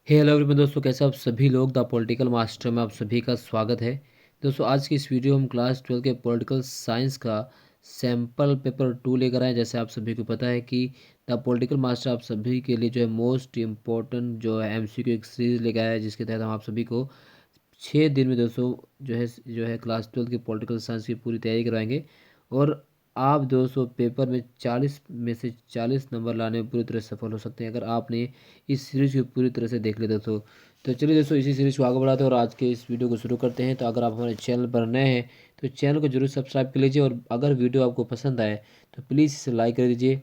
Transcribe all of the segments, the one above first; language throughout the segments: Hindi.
हेलो एवरीवन दोस्तों, कैसे आप सभी लोग। द पॉलिटिकल मास्टर में आप सभी का स्वागत है। दोस्तों आज की इस वीडियो हम क्लास 12 के पॉलिटिकल साइंस का सैम्पल पेपर 2 लेकर आए। जैसे आप सभी को पता है कि द पॉलिटिकल मास्टर आप सभी के लिए जो है मोस्ट इम्पोर्टेंट जो है एमसीक्यू एक सीरीज लेकर आया है, जिसके तहत हम आप सभी को 6 दिन में दोस्तों जो है क्लास 12 की पॉलिटिकल साइंस की पूरी तैयारी करवाएंगे। और आप दोस्तों पेपर में 40 में से 40 नंबर लाने में पूरी तरह सफल हो सकते हैं अगर आपने इस सीरीज को पूरी तरह से देख लिया दोस्तों। तो चलिए दोस्तों इसी सीरीज को आगे बढ़ाते हैं और आज के इस वीडियो को शुरू करते हैं। तो अगर आप हमारे चैनल पर नए हैं तो चैनल को जरूर सब्सक्राइब कर लीजिए, और अगर वीडियो आपको पसंद आए तो प्लीज़ इसे लाइक कर दीजिए।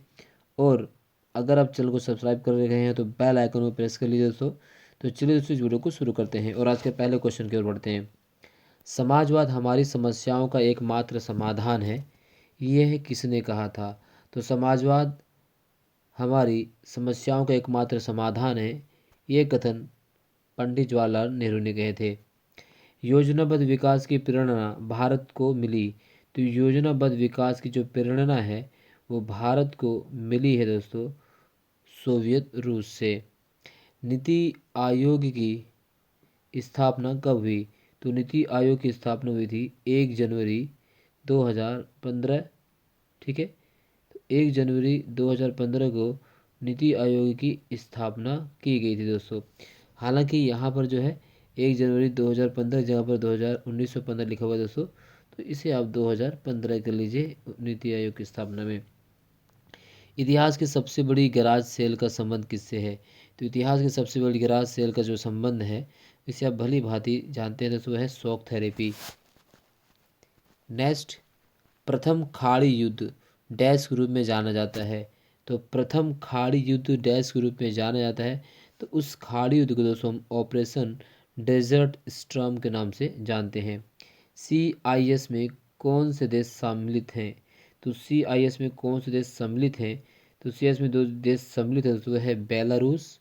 और अगर आप चैनल को सब्सक्राइब कर रहे हैं तो बेल आइकन को प्रेस कर लीजिए दोस्तों। तो चलिए दोस्तों इस वीडियो को शुरू करते हैं और आज के पहले क्वेश्चन की ओर बढ़ते हैं। समाजवाद हमारी समस्याओं का एकमात्र समाधान है, यह किसने कहा था। तो समाजवाद हमारी समस्याओं का एकमात्र समाधान है, ये कथन पंडित जवाहरलाल नेहरू ने कहे थे। योजनाबद्ध विकास की प्रेरणा भारत को मिली। तो योजनाबद्ध विकास की जो प्रेरणा है वो भारत को मिली है दोस्तों सोवियत रूस से। नीति आयोग की स्थापना कब हुई। तो नीति आयोग की स्थापना हुई थी 1 जनवरी 2015। ठीक है, तो 1 जनवरी 2015 को नीति आयोग की स्थापना की गई थी दोस्तों। हालांकि यहाँ पर जो है 1 जनवरी 2015 जगह पर 1915 लिखा हुआ है दोस्तों, तो इसे आप 2015 कर लीजिए नीति आयोग की स्थापना में। इतिहास की सबसे बड़ी गैराज सेल का संबंध किससे है। तो इतिहास की सबसे बड़ी गैराज सेल का जो संबंध है इसे आप भली भांति जानते हैं दोस्तों, वह है शॉक थेरेपी। नेक्स्ट, प्रथम खाड़ी युद्ध डैश के रूप में जाना जाता है। तो प्रथम खाड़ी युद्ध डैश के रूप में जाना जाता है। तो उस खाड़ी युद्ध को दोस्तों हम ऑपरेशन डेजर्ट स्टॉर्म के नाम से जानते हैं। CIS में कौन से देश सम्मिलित हैं। तो CIS में कौन से देश सम्मिलित हैं। तो CIS में दो देश सम्मिलित हैं दोस्तों, है बेलारूस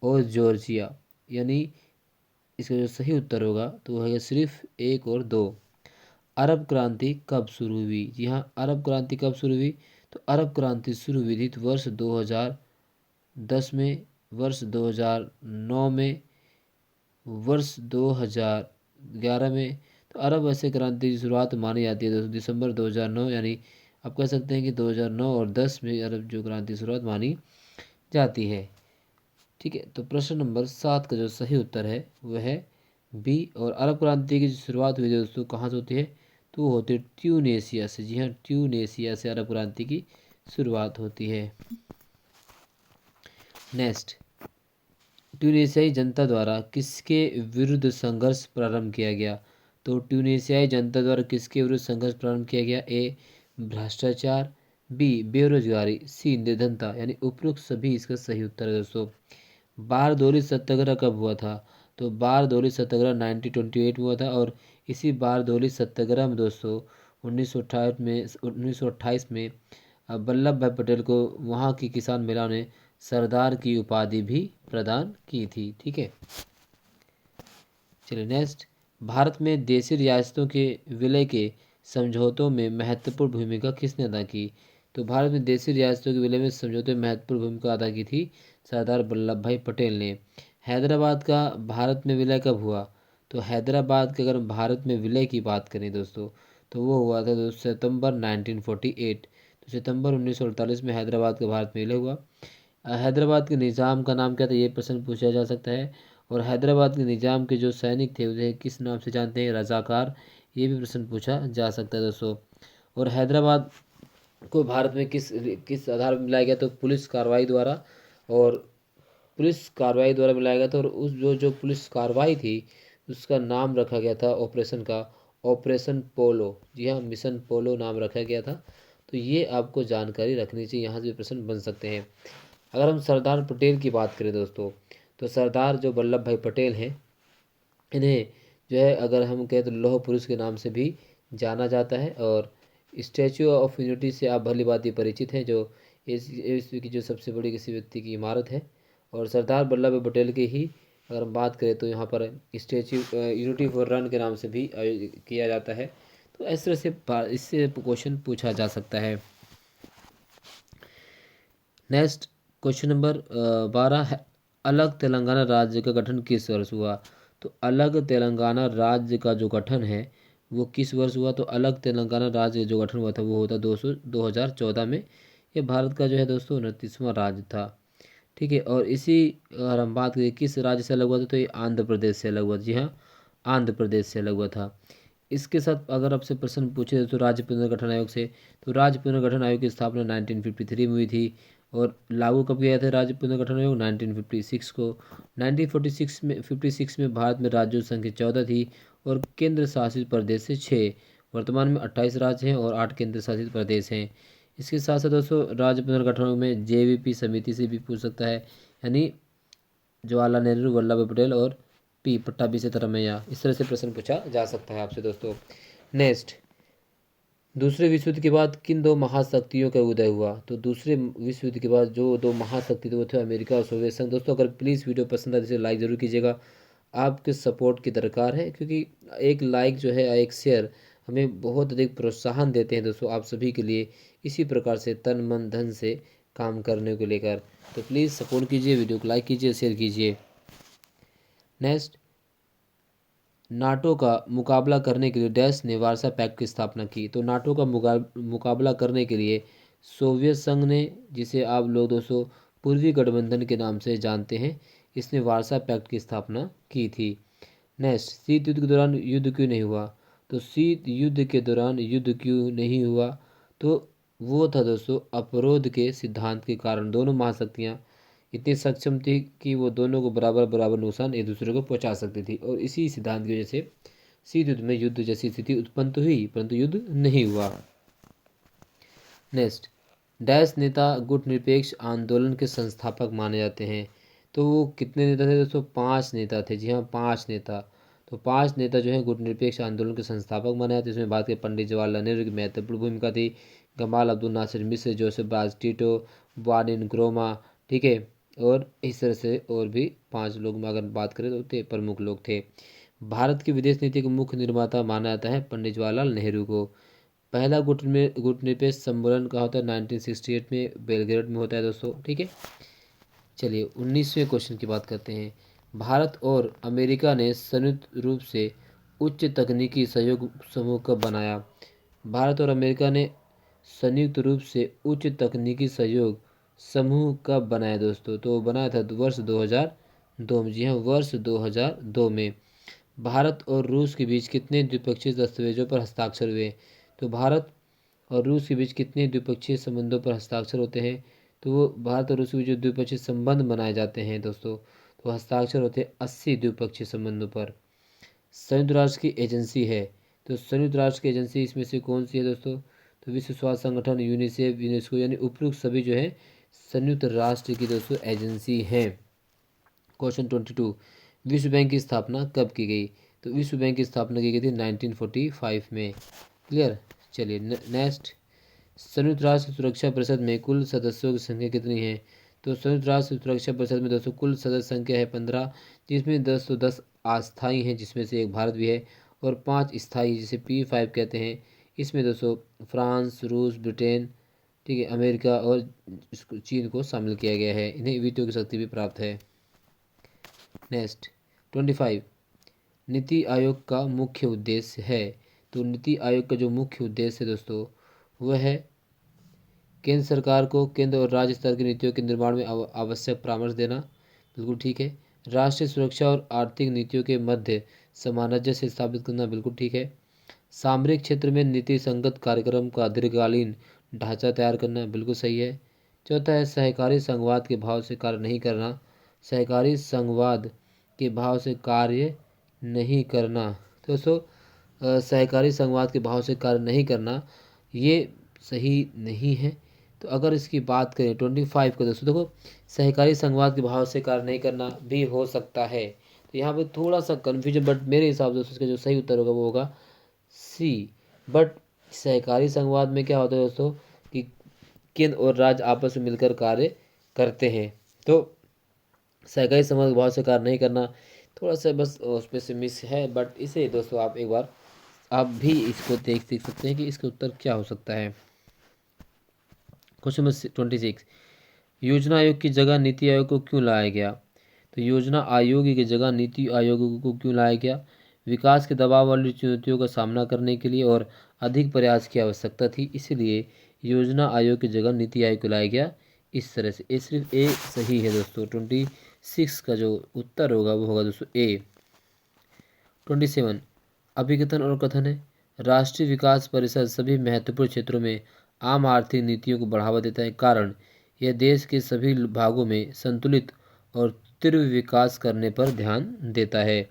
और जॉर्जिया। यानी इसका जो सही उत्तर होगा तो वह है सिर्फ 1 और 2। अरब क्रांति कब शुरू हुई। जी हाँ, अरब क्रांति कब शुरू हुई। तो अरब क्रांति शुरू हुई थी तो वर्ष 2010 में, वर्ष 2009 में, वर्ष 2011 में। तो अरब वैसे क्रांति की शुरुआत मानी जाती है दोस्तों दिसंबर 2009, यानी आप कह सकते हैं कि 2009 और 10 में अरब जो क्रांति की शुरुआत मानी जाती है। ठीक है, तो प्रश्न नंबर 7 का जो सही उत्तर है वह है बी। और अरब क्रांति की शुरुआत हुई दोस्तों कहाँ से होती है। तो वो होती है ट्यूनेशिया से। जी हाँ, ट्यूनेशिया से अरब क्रांति की शुरुआत होती है। नेक्स्ट, ट्यूनेशियाई जनता द्वारा किसके विरुद्ध संघर्ष प्रारंभ किया गया। तो ट्यूनेशियाई जनता द्वारा किसके विरुद्ध संघर्ष प्रारंभ किया गया। ए भ्रष्टाचार, बी बेरोजगारी, सी निर्धनता। यानी उपरोक्त सभी इसका सही उत्तर है दोस्तों। बारदोली सत्याग्रह कब हुआ था। तो बारदोली सत्याग्रह 1928 में हुआ था। और इसी बारदोली सत्याग्रह में दोस्तों 1928 में वल्लभ भाई पटेल को वहाँ की किसान महिलाओं ने सरदार की उपाधि भी प्रदान की थी। ठीक है, चलिए नेक्स्ट, भारत में देशी रियासतों के विलय के समझौतों में महत्वपूर्ण भूमिका किसने अदा की। तो भारत में देशी रियासतों के विलय में समझौते में महत्वपूर्ण भूमिका अदा की थी सरदार वल्लभ भाई पटेल ने। हैदराबाद का भारत में विलय कब हुआ। तो हैदराबाद के अगर हम भारत में विलय की बात करें दोस्तों तो वो हुआ था दोस्तों सितंबर 1948। तो सितंबर 1948 में हैदराबाद का भारत में विलय हुआ। हैदराबाद के निज़ाम का नाम क्या था, ये प्रश्न पूछा जा सकता है। और हैदराबाद के निज़ाम के जो सैनिक थे उन्हें किस नाम से जानते हैं, रजाकार। ये भी प्रश्न पूछा जा सकता है दोस्तों। और हैदराबाद को भारत में किस किस आधार पर मिलाया गया। तो पुलिस कार्रवाई द्वारा। और पुलिस कार्रवाई द्वारा मिलाया गया था। और उस जो पुलिस कार्रवाई थी उसका नाम रखा गया था ऑपरेशन का, ऑपरेशन पोलो। जी हाँ, मिशन पोलो नाम रखा गया था। तो ये आपको जानकारी रखनी चाहिए, यहाँ से भी प्रश्न बन सकते हैं। अगर हम सरदार पटेल की बात करें दोस्तों तो सरदार जो वल्लभ भाई पटेल हैं इन्हें जो है अगर हम कहें तो लौह पुरुष के नाम से भी जाना जाता है। और स्टैचू ऑफ यूनिटी से आप भली भांति परिचित हैं, जो इस विश्व की जो सबसे बड़ी किसी व्यक्ति की इमारत है। और सरदार वल्लभ भाई पटेल की ही अगर हम बात करें तो यहाँ पर स्टैचू यूनिटी फॉर रन के नाम से भी आयोजित किया जाता है। तो इस तरह से इससे क्वेश्चन पूछा जा सकता है। नेक्स्ट, क्वेश्चन नंबर 12 है, अलग तेलंगाना राज्य का गठन किस वर्ष हुआ? तो अलग तेलंगाना राज्य का जो गठन है वो किस वर्ष हुआ? तो अलग तेलंगाना राज्य जो गठन हुआ था वो होता 2014 में। ये भारत का जो है दोस्तों 29वां राज्य था। ठीक है, और इसी अगर हम बात करें किस राज्य से अलग हुआ था, तो ये आंध्र प्रदेश से अलग हुआ। जी हाँ, आंध्र प्रदेश से अलग हुआ था। इसके साथ अगर आपसे प्रश्न पूछे तो राज्य पुनर्गठन आयोग से, तो राज्य पुनर्गठन आयोग की स्थापना 1953 में हुई थी। और लागू कब किया था राज्य पुनर्गठन आयोग? 1956 को। 1956 में भारत में राज्यों की संख्या 14 थी और केंद्र शासित प्रदेश से 6। वर्तमान में 28 राज्य हैं और 8 केंद्र शासित प्रदेश हैं। इसके साथ साथ दोस्तों राज्य पुनर्गठन में जेवीपी समिति से भी पूछ सकता है, यानी जवाहरलाल नेहरू, वल्लभ भाई पटेल और पी पट्टाभी सिद्धरामैया। इस तरह से प्रश्न पूछा जा सकता है आपसे दोस्तों। नेक्स्ट, दूसरे विश्व युद्ध के बाद किन दो महाशक्तियों का उदय हुआ? तो दूसरे विश्व युद्ध के बाद जो दो महाशक्ति थे वो थे अमेरिका और सोवियत संघ। दोस्तों अगर प्लीज़ वीडियो पसंद आए तो इसे लाइक ज़रूर कीजिएगा, आपके सपोर्ट की दरकार है, क्योंकि एक लाइक जो है, एक शेयर हमें बहुत अधिक प्रोत्साहन देते हैं दोस्तों, आप सभी के लिए इसी प्रकार से तन मन धन से काम करने को लेकर। तो प्लीज़ सपोर्ट कीजिए, वीडियो को लाइक कीजिए, शेयर कीजिए। नेक्स्ट, नाटो का मुकाबला करने के लिए डैश ने वार्सा पैक्ट की स्थापना की? तो नाटो का मुकाबला करने के लिए सोवियत संघ ने, जिसे आप लोग दोस्तों पूर्वी गठबंधन के नाम से जानते हैं, इसने वार्सा पैक्ट की स्थापना की थी। नेक्स्ट, शीत युद्ध के दौरान युद्ध क्यों नहीं हुआ? तो शीत युद्ध के दौरान युद्ध क्यों नहीं हुआ? तो वो था दोस्तों अवरोध के सिद्धांत के कारण। दोनों महाशक्तियाँ इतनी सक्षम थी कि वो दोनों को बराबर बराबर नुकसान एक दूसरे को पहुंचा सकती थी, और इसी सिद्धांत की वजह से शीत युद्ध में युद्ध जैसी स्थिति उत्पन्न तो हुई परंतु युद्ध नहीं हुआ। नेक्स्ट, डैश नेता गुटनिरपेक्ष आंदोलन के संस्थापक माने जाते हैं? तो वो कितने नेता थे दोस्तों? 5 नेता थे। जी हाँ, 5 नेता। तो 5 नेता जो है गुटनिरपेक्ष आंदोलन के संस्थापक माने जाते हैं। इसमें बात करें पंडित जवाहरलाल नेहरू की महत्वपूर्ण भूमिका थी, गमाल अब्दुल नासिर मिस्र, जोसेफ ब्राज टिटो, वार्डिन ग्रोमा, ठीक है, और इस तरह से और भी 5 लोग में अगर बात करें तो प्रमुख लोग थे। भारत की विदेश नीति का मुख्य निर्माता माना जाता है पंडित जवाहरलाल नेहरू को। पहला गुटनिरपेक्ष सम्मेलन कहाँ होता है? 1968 में बेलग्रेड में होता है दोस्तों। ठीक है, चलिए 19वें क्वेश्चन की बात करते हैं। भारत और अमेरिका ने संयुक्त रूप से उच्च तकनीकी सहयोग समूह कब बनाया? भारत और अमेरिका ने संयुक्त रूप से उच्च तकनीकी सहयोग समूह कब बनाया दोस्तों? तो बनाया था वर्ष 2002 में। जी हाँ, वर्ष 2002 में। भारत और रूस के बीच कितने द्विपक्षीय दस्तावेजों पर हस्ताक्षर हुए? तो भारत और रूस के बीच कितने द्विपक्षीय संबंधों पर हस्ताक्षर होते हैं? तो वो भारत और रूस के बीच जो द्विपक्षीय संबंध बनाए जाते हैं दोस्तों, तो हस्ताक्षर होते हैं 80 द्विपक्षीय संबंधों पर। संयुक्त राष्ट्र की एजेंसी है, तो संयुक्त राष्ट्र की एजेंसी इसमें से कौन सी है दोस्तों? तो विश्व स्वास्थ्य संगठन, यूनिसेफ, यूनेस्को, यानी उपयुक्त सभी जो है संयुक्त राष्ट्र की दोस्तों एजेंसी है। क्वेश्चन 22, विश्व बैंक की स्थापना कब की गई? तो विश्व बैंक की स्थापना की गई थी 1945 में। क्लियर। चलिए नेक्स्ट, संयुक्त राष्ट्र सुरक्षा परिषद में कुल सदस्यों की संख्या कितनी है? तो संयुक्त राष्ट्र सुरक्षा परिषद में दोस्तों कुल सदस्य संख्या है 15, जिसमें 10 अस्थायी हैं, जिसमें से एक भारत भी है, और 5 स्थायी जिसे P5 कहते हैं। इसमें दोस्तों फ्रांस, रूस, ब्रिटेन, ठीक है, अमेरिका और चीन को शामिल किया गया है। इन्हें वीटो की शक्ति भी प्राप्त है। नेक्स्ट 25, नीति आयोग का मुख्य उद्देश्य है? तो नीति आयोग का जो मुख्य उद्देश्य है दोस्तों वह है केंद्र सरकार को केंद्र और राज्य स्तर की नीतियों के निर्माण में आवश्यक परामर्श देना, बिल्कुल ठीक है। राष्ट्रीय सुरक्षा और आर्थिक नीतियों के मध्य सामंजस्य स्थापित करना, बिल्कुल ठीक है। सामरिक क्षेत्र में नीति संगत कार्यक्रम का दीर्घकालीन ढांचा तैयार करना, बिल्कुल सही है। चौथा है सहकारी संघवाद के भाव से कार्य नहीं करना, सहकारी संघवाद के भाव से कार्य नहीं करना। तो दोस्तों सहकारी संघवाद के भाव से कार्य नहीं करना ये सही नहीं है। तो अगर इसकी बात करें 25 को दोस्तों, देखो सहकारी संघवाद के भाव से कार्य नहीं करना भी हो सकता है, तो यहाँ पे थोड़ा सा कन्फ्यूजन, बट मेरे हिसाब से उसका जो सही उत्तर होगा वो होगा सी। बट सहकारी संघवाद में क्या होता है दोस्तों कि केंद्र और राज्य आपस में मिलकर कार्य करते हैं। तो सहकारी संघवाद के भाव से कार्य नहीं करना थोड़ा सा बस उसमें से मिस है, बट इसे दोस्तों आप एक बार आप भी इसको देख सकते हैं कि इसका उत्तर क्या हो सकता है। क्वेश्चन नंबर 26, योजना आयोग की जगह नीति आयोग को क्यों लाया गया? तो योजना आयोग की जगह नीति आयोग को क्यों लाया गया? विकास के दबाव वाली चुनौतियों का सामना करने के लिए और अधिक प्रयास की आवश्यकता थी, इसलिए योजना आयोग की जगह नीति आयोग को लाया गया। इस तरह से सिर्फ ए सही है दोस्तों। 26 का जो उत्तर होगा वो होगा दोस्तों ए। 27 अभिकथन और कथन है। राष्ट्रीय विकास परिषद सभी महत्वपूर्ण क्षेत्रों में आम आर्थिक नीतियों को बढ़ावा देता है, कारण यह देश के सभी भागों में संतुलित और तीव्र विकास करने पर ध्यान देता है।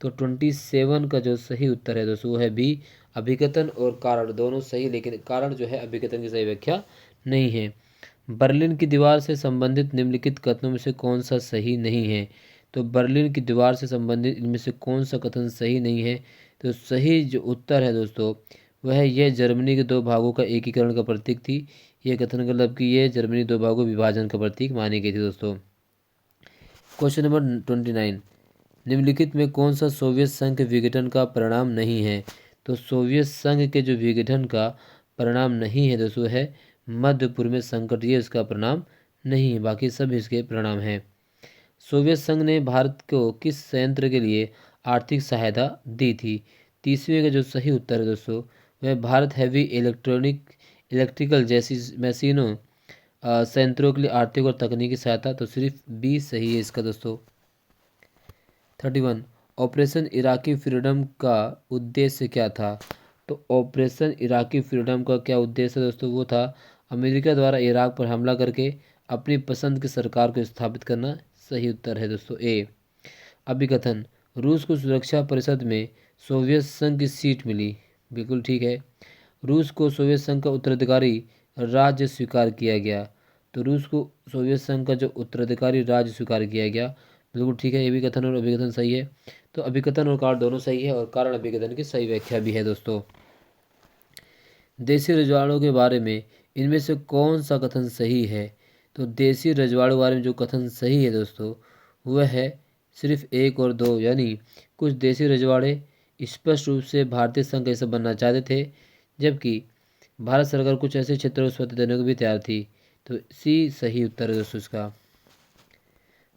तो 27 का जो सही उत्तर है दोस्तों वो है बी। अभिकथन और कारण दोनों सही, लेकिन कारण जो है अभिकथन की सही व्याख्या नहीं है। बर्लिन की दीवार से संबंधित निम्नलिखित कथनों में से कौन सा सही नहीं है? तो बर्लिन की दीवार से संबंधित इनमें से कौन सा कथन सही नहीं है? तो सही जो उत्तर है दोस्तों वह यह जर्मनी के दो भागों का एकीकरण का प्रतीक थी। यह कथन मतलब कि यह जर्मनी दो भागों विभाजन का प्रतीक मानी गई थी दोस्तों। क्वेश्चन नंबर 29 निम्नलिखित में कौन सा सोवियत संघ के विघटन का परिणाम नहीं है? तो सोवियत संघ के जो विघटन का परिणाम नहीं है दोस्तों है मध्य पूर्व में संकट, ये इसका परिणाम नहीं है, बाकी सब इसके परिणाम हैं। सोवियत संघ ने भारत को किस संयंत्र के लिए आर्थिक सहायता दी थी? 30वें का जो सही उत्तर है दोस्तों वह भारत हैवी इलेक्ट्रिकल जैसी मशीनों संयंत्रों के लिए आर्थिक और तकनीकी सहायता। तो सिर्फ बी सही है इसका दोस्तों। 31 ऑपरेशन इराकी फ्रीडम का उद्देश्य क्या था? तो ऑपरेशन इराकी फ्रीडम का क्या उद्देश्य है दोस्तों? वो था अमेरिका द्वारा इराक पर हमला करके अपनी पसंद की सरकार को स्थापित करना। सही उत्तर है दोस्तों ए। अभिकथन रूस को सुरक्षा परिषद में सोवियत संघ की सीट मिली। बिल्कुल ठीक है। रूस को सोवियत संघ का उत्तराधिकारी राज्य स्वीकार किया गया। तो रूस को सोवियत संघ का जो उत्तराधिकारी राज्य स्वीकार किया गया। बिल्कुल ठीक है, ये भी कथन और अभिकथन सही है। तो अभिकथन और कारण दोनों सही है और कारण अभिकथन की सही व्याख्या भी है दोस्तों। देशी रजवाड़ों के बारे में इनमें से कौन सा कथन सही है? तो देशी रजवाड़ों के बारे में जो कथन सही है दोस्तों वह है सिर्फ 1 और 2, यानी कुछ देशी रजवाड़े स्पष्ट रूप से भारतीय संघ का हिस्सा बनना चाहते थे, जबकि भारत सरकार कुछ ऐसे क्षेत्रों को स्वतंत्र देने को भी तैयार थी। तो सी सही उत्तर है दोस्तों इसका।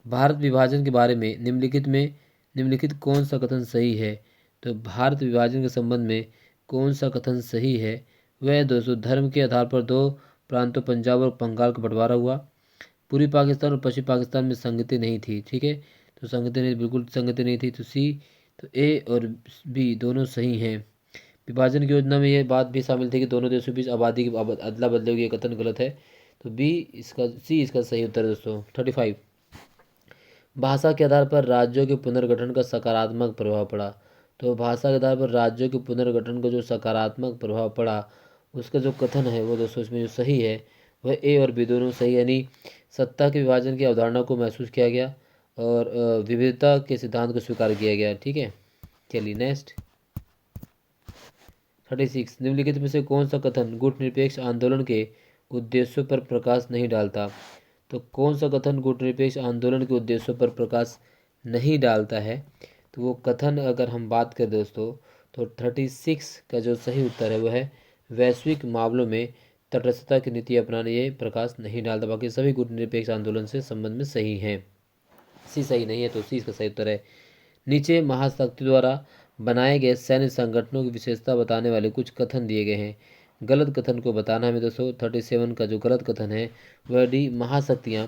भारत विभाजन के बारे में निम्नलिखित कौन सा कथन सही है? तो भारत विभाजन के संबंध में कौन सा कथन सही है? वह दोस्तों धर्म के आधार पर दो प्रांतों पंजाब और बंगाल का बंटवारा हुआ। पूर्वी पाकिस्तान और पश्चिमी पाकिस्तान में संगति नहीं थी। ठीक है, तो संगति नहीं, बिल्कुल संगति नहीं थी। तो सी, तो ए और बी दोनों सही हैं। विभाजन की योजना में यह बात भी शामिल थी कि दोनों देशों के बीच आबादी की अदला बदली होगी। ये कथन गलत है। तो बी इसका, सी इसका सही उत्तर है दोस्तों। 35 भाषा के आधार पर राज्यों के पुनर्गठन का सकारात्मक प्रभाव पड़ा। तो भाषा के आधार पर राज्यों के पुनर्गठन का जो सकारात्मक प्रभाव पड़ा उसका जो कथन है वो दोस्तों इसमें जो सही है वह ए और बी दोनों सही, यानी सत्ता के विभाजन की अवधारणा को महसूस किया गया और विविधता के सिद्धांत को स्वीकार किया गया। ठीक है, चलिए नेक्स्ट 36 निम्नलिखित में से कौन सा कथन गुटनिरपेक्ष आंदोलन के उद्देश्यों पर प्रकाश नहीं डालता? तो कौन सा कथन गुटनिरपेक्ष आंदोलन के उद्देश्यों पर प्रकाश नहीं डालता है? तो वो कथन अगर हम बात करें दोस्तों तो 36 का जो सही उत्तर है वह है वैश्विक मामलों में तटस्थता की नीति अपनाने ये प्रकाश नहीं डालता। बाकी सभी गुटनिरपेक्ष आंदोलन से संबंध में सही हैं। सी सही नहीं है, तो सी इसका सही उत्तर है। नीचे महाशक्ति द्वारा बनाए गए सैन्य संगठनों की विशेषता बताने वाले कुछ कथन दिए गए हैं। गलत कथन को बताना हमें दोस्तों। 37 का जो गलत कथन है वह डी, महाशक्तियाँ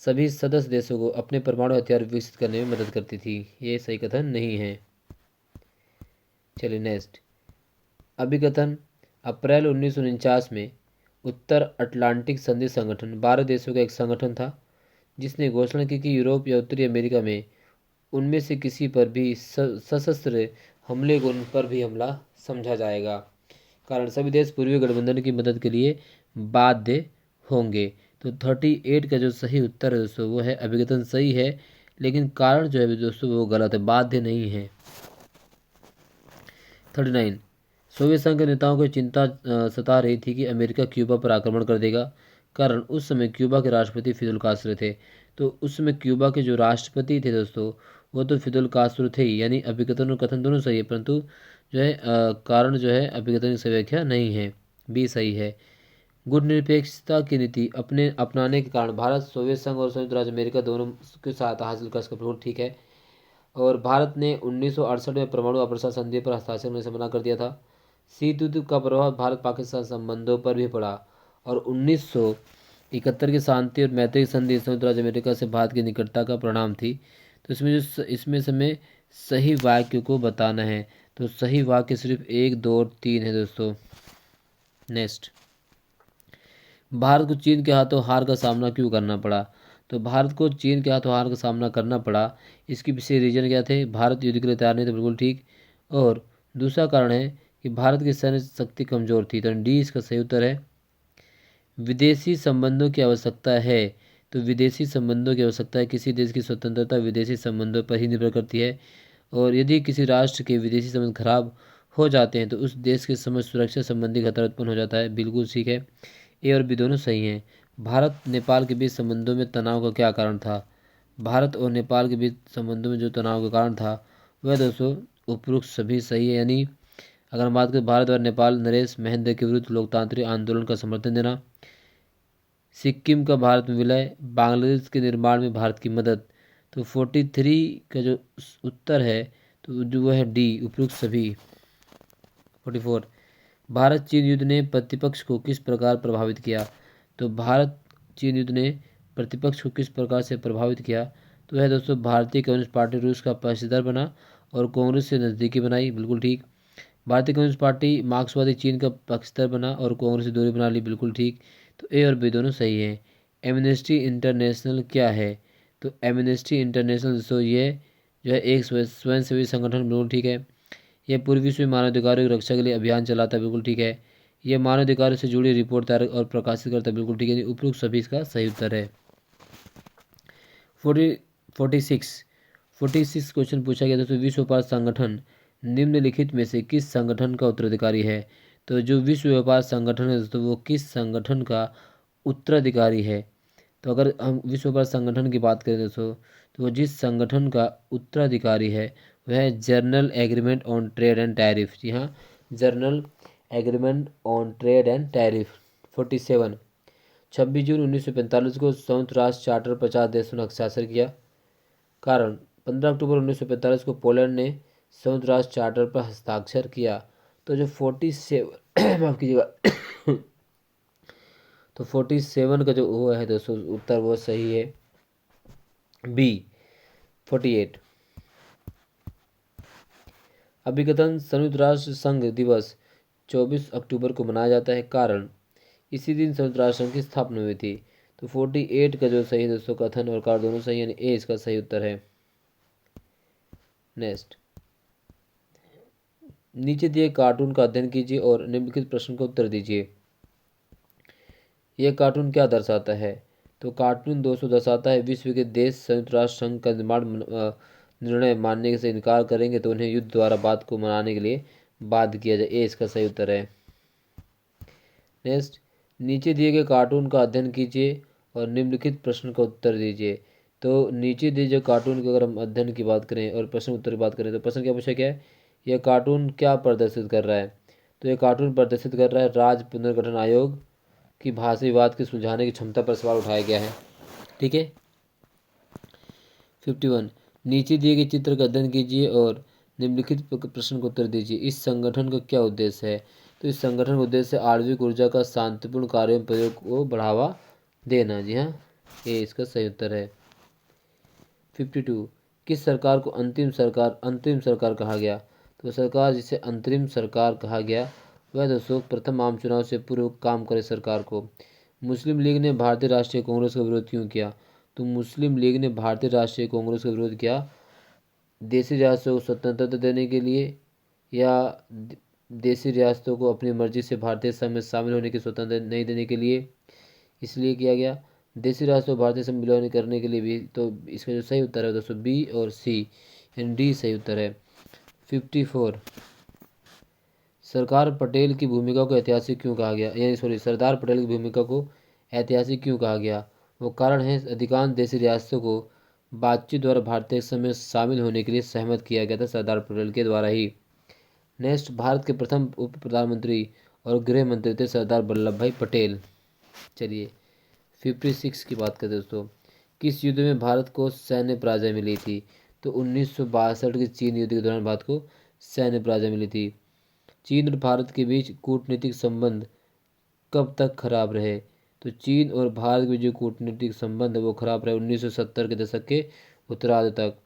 सभी सदस्य देशों को अपने परमाणु हथियार विकसित करने में मदद करती थी। ये सही कथन नहीं है। चलिए नेक्स्ट अभिकथन अप्रैल 1949 में उत्तर अटलांटिक संधि संगठन 12 देशों का एक संगठन था जिसने घोषणा की कि यूरोप या उत्तरी अमेरिका में उनमें से किसी पर भी सशस्त्र हमले को उन पर भी हमला समझा जाएगा, कारण सभी देश पूर्वी गठबंधन की मदद के लिए बाध्य होंगे। तो 38 का जो सही उत्तर है दोस्तों वो है अभिकथन सही है, लेकिन कारण जो है दोस्तों वो गलत है, बाध्य नहीं है। 39 सोवियत संघ के नेताओं को चिंता सता रही थी कि अमेरिका क्यूबा पर आक्रमण कर देगा, कारण उस समय क्यूबा के राष्ट्रपति फिदेल कास्ट्रो थे। तो उस समय क्यूबा के जो राष्ट्रपति थे दोस्तों वो तो फिदेल कास्ट्रो थे ही, यानी अभिकथन और कथन दोनों सही है, परंतु जो है कारण जो है अभिकथन की सही व्याख्या नहीं है। बी सही है। गुटनिरपेक्षता की नीति अपनाने के कारण भारत सोवियत संघ और संयुक्त राज्य अमेरिका दोनों की सहायता हासिल कर सका, बिल्कुल ठीक है। और भारत ने 1968 में परमाणु अप्रसार संधि पर हस्ताक्षर करने से मना कर दिया था। शीत युद्ध का प्रभाव भारत पाकिस्तान संबंधों पर भी पड़ा और 1971 की शांति और मैत्री संधि संयुक्त राज्य अमेरिका से भारत की निकटता का परिणाम थी। तो इसमें से हमें सही वाक्य को बताना है। तो सही वाक्य सिर्फ 1, 2 और 3 है दोस्तों। नेक्स्ट, भारत को चीन के हाथों हार का सामना क्यों करना पड़ा? तो भारत को चीन के हाथों हार का सामना करना पड़ा, इसके पीछे रीजन क्या थे? भारत युद्ध के लिए तैयार नहीं था, बिल्कुल ठीक। और दूसरा कारण है कि भारत की सैन्य शक्ति कमजोर थी। तो डी इसका सही उत्तर है। विदेशी संबंधों की आवश्यकता है। तो विदेशी संबंधों की आवश्यकता है, किसी देश की स्वतंत्रता विदेशी संबंधों पर ही निर्भर करती है। और यदि किसी राष्ट्र के विदेशी संबंध खराब हो जाते हैं तो उस देश के समझ सुरक्षा संबंधी खतरा उत्पन्न हो जाता है, बिल्कुल ठीक है। ए और बी दोनों सही हैं। भारत नेपाल के बीच संबंधों में तनाव का क्या कारण था? भारत और नेपाल के बीच संबंधों में जो तनाव का कारण था वह दोस्तों उपरोक्त सभी सही है। यानी अगर हम बात करें भारत और नेपाल, नरेश महेंद्र के विरुद्ध लोकतांत्रिक आंदोलन का समर्थन देना, सिक्किम का भारत में विलय, बांग्लादेश के निर्माण में भारत की मदद। तो 43 का जो उत्तर है तो जो वह है डी, उपयुक्त सभी। 44, भारत चीन युद्ध ने प्रतिपक्ष को किस प्रकार प्रभावित किया? तो भारत चीन युद्ध ने प्रतिपक्ष को किस प्रकार से प्रभावित किया? तो वह दोस्तों भारतीय कम्युनिस्ट पार्टी रूस का पक्षधर बना और कांग्रेस से नज़दीकी बनाई, बिल्कुल ठीक। भारतीय कम्युनिस्ट पार्टी मार्क्सवादी चीन का पक्षधर बना और कांग्रेस से दूरी बना ली, बिल्कुल ठीक। तो ए और बी दोनों सही हैं। एमनेस्टी इंटरनेशनल क्या है? तो एमनेस्टी इंटरनेशनल दोस्तों ये जो है एक स्वयंसेवी संगठन, बिल्कुल ठीक है। यह पूर्वी विश्व में मानवाधिकारों की रक्षा के लिए अभियान चलाता है, बिल्कुल ठीक है। यह मानवाधिकारों से जुड़ी रिपोर्ट तैयार और प्रकाशित करता है, बिल्कुल ठीक है। उपयुक्त सभी इसका सही उत्तर है। 46 क्वेश्चन पूछा गया दोस्तों, विश्व व्यापार संगठन निम्नलिखित में से किस संगठन का उत्तराधिकारी है? तो जो विश्व व्यापार संगठन है दोस्तों वो किस संगठन का उत्तराधिकारी है? तो अगर हम विश्व व्यापार संगठन की बात करें दोस्तों तो वो जिस संगठन का उत्तराधिकारी है वह है general agreement on trade and tariff. जी हाँ, general agreement on trade and tariff. 47, 26 जून 1945 को संयुक्त राष्ट्र चार्टर 50 देशों ने हस्ताक्षर किया। कारण 15 अक्टूबर 1945 को पोलैंड ने संयुक्त राष्ट्र चार्टर पर हस्ताक्षर किया। तो जो 47 माफ कीजिएगा तो 47 का जो वो है दोस्तों उत्तर वो सही है, बी। 48, अभिकथन संयुक्त राष्ट्र संघ दिवस 24 अक्टूबर को मनाया जाता है। कारण इसी दिन संयुक्त राष्ट्र संघ की स्थापना हुई थी। तो 48 का जो सही दोस्तों कथन और कारण दोनों सही, यानी ए इसका सही उत्तर है। नेक्स्ट, नीचे दिए कार्टून का अध्ययन कीजिए और निम्नलिखित प्रश्न का उत्तर दीजिए। यह कार्टून क्या दर्शाता है? तो कार्टून दोस्तों दर्शाता है विश्व के देश संयुक्त राष्ट्र संघ का निर्णय मानने से इनकार करेंगे तो उन्हें युद्ध द्वारा बात को मनाने के लिए बाध्य किया जाए। ए इसका सही उत्तर है। नेक्स्ट, नीचे दिए गए कार्टून का अध्ययन कीजिए और निम्नलिखित प्रश्न का उत्तर दीजिए। तो नीचे दिए जो कार्टून की अगर हम अध्ययन की बात करें और प्रश्न उत्तर की बात करें तो प्रश्न क्या पूछा गया है? यह कार्टून क्या प्रदर्शित कर रहा है? तो यह कार्टून प्रदर्शित कर रहा है राज्य पुनर्गठन आयोग की भाषा विवाद के सुलझाने की क्षमता पर सवाल उठाया गया है, ठीक है। 51, नीचे दिए गए चित्र का अध्ययन कीजिए और निम्नलिखित प्रश्न का उत्तर दीजिए। इस संगठन का क्या उद्देश्य है? तो इस संगठन का उद्देश्य आणविक ऊर्जा का शांतिपूर्ण कार्यों में प्रयोग को बढ़ावा देना। जी हाँ, ये इसका सही उत्तर है। 52, किस सरकार को अंतरिम सरकार कहा गया? तो सरकार जिसे अंतरिम सरकार कहा गया वह दोस्तों प्रथम आम चुनाव से पूर्व काम करे सरकार को। मुस्लिम लीग ने भारतीय राष्ट्रीय कांग्रेस का विरोध क्यों किया? तो मुस्लिम लीग ने भारतीय राष्ट्रीय कांग्रेस का विरोध किया देशी रियासतों को स्वतंत्रता देने के लिए या देशी रियासतों को अपनी मर्जी से भारतीय संघ में शामिल होने की स्वतंत्रता नहीं देने के लिए इसलिए किया गया। देशी राष्ट्रों को भारतीय संघ विलय करने के लिए भी। तो इसका जो सही उत्तर है दोस्तों बी और सी, यानी डी सही उत्तर है। 54, सरदार पटेल की भूमिका को ऐतिहासिक क्यों कहा गया? यानी सरदार पटेल की भूमिका को ऐतिहासिक क्यों कहा गया? वो कारण है अधिकांश देशी रियासतों को बातचीत द्वारा भारतीय संघ में शामिल होने के लिए सहमत किया गया था सरदार पटेल के द्वारा ही। नेक्स्ट, भारत के प्रथम उप प्रधानमंत्री और गृह मंत्री थे सरदार वल्लभ भाई पटेल। चलिए 56 की बात करें दोस्तों, किस युद्ध में भारत को सैन्य पराजय मिली थी? तो 1962 के चीन युद्ध के दौरान भारत को सैन्य पराजय मिली थी। चीन और भारत के बीच कूटनीतिक संबंध कब तक खराब रहे? तो चीन और भारत के बीच जो कूटनीतिक संबंध है वो खराब रहे 1970 के दशक के उत्तरार्ध तक।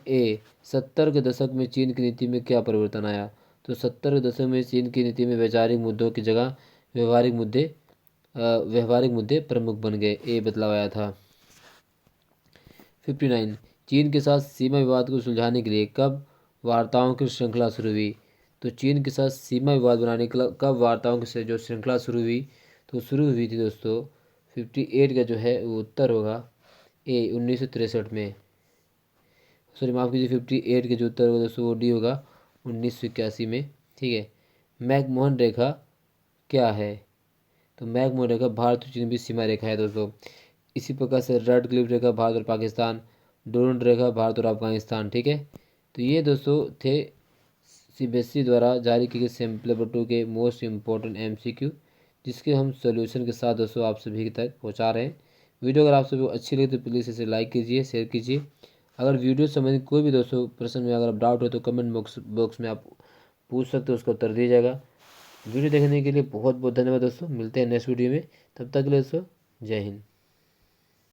ए 70 के दशक में चीन की नीति में क्या परिवर्तन आया? तो 70 के दशक में चीन की नीति में वैचारिक मुद्दों की जगह व्यवहारिक मुद्दे प्रमुख बन गए। ए बदलाव आया था। 59 चीन के साथ सीमा विवाद को सुलझाने के लिए कब वार्ताओं की श्रृंखला शुरू हुई? तो चीन के साथ सीमा विवाद बनाने के लिए कब वार्ताओं की जो श्रृंखला शुरू हुई? तो शुरू हुई थी दोस्तों 58 का जो है वो उत्तर होगा ए 1963 में। सॉरी माफ़ कीजिए 58 के जो उत्तर होगा दोस्तों वो डी होगा 1981 में। ठीक है, मैकमोहन रेखा क्या है? तो मैकमोहन रेखा भारत और चीन की सीमा रेखा है दोस्तों। इसी प्रकार से रेड क्लिफ रेखा भारत और पाकिस्तान, डोरंड रेखा भारत और अफगानिस्तान। ठीक है, तो ये दोस्तों थे सीबीएसई द्वारा जारी किए गए सैम्पल पेपर 2 के मोस्ट इम्पोर्टेंट एमसीक्यू, जिसके हम सोल्यूशन के साथ दोस्तों आप सभी तक पहुंचा रहे हैं। वीडियो अगर आप सभी को अच्छी लगी तो प्लीज़ इसे लाइक कीजिए, शेयर कीजिए। अगर वीडियो संबंधित कोई भी दोस्तों प्रश्न में अगर डाउट हो तो कमेंट बॉक्स में आप पूछ सकते हो, उसका उत्तर दिया जाएगा। वीडियो देखने के लिए बहुत बहुत धन्यवाद दोस्तों। मिलते हैं नेक्स्ट वीडियो में, तब तक के लिए दोस्तों जय हिंद।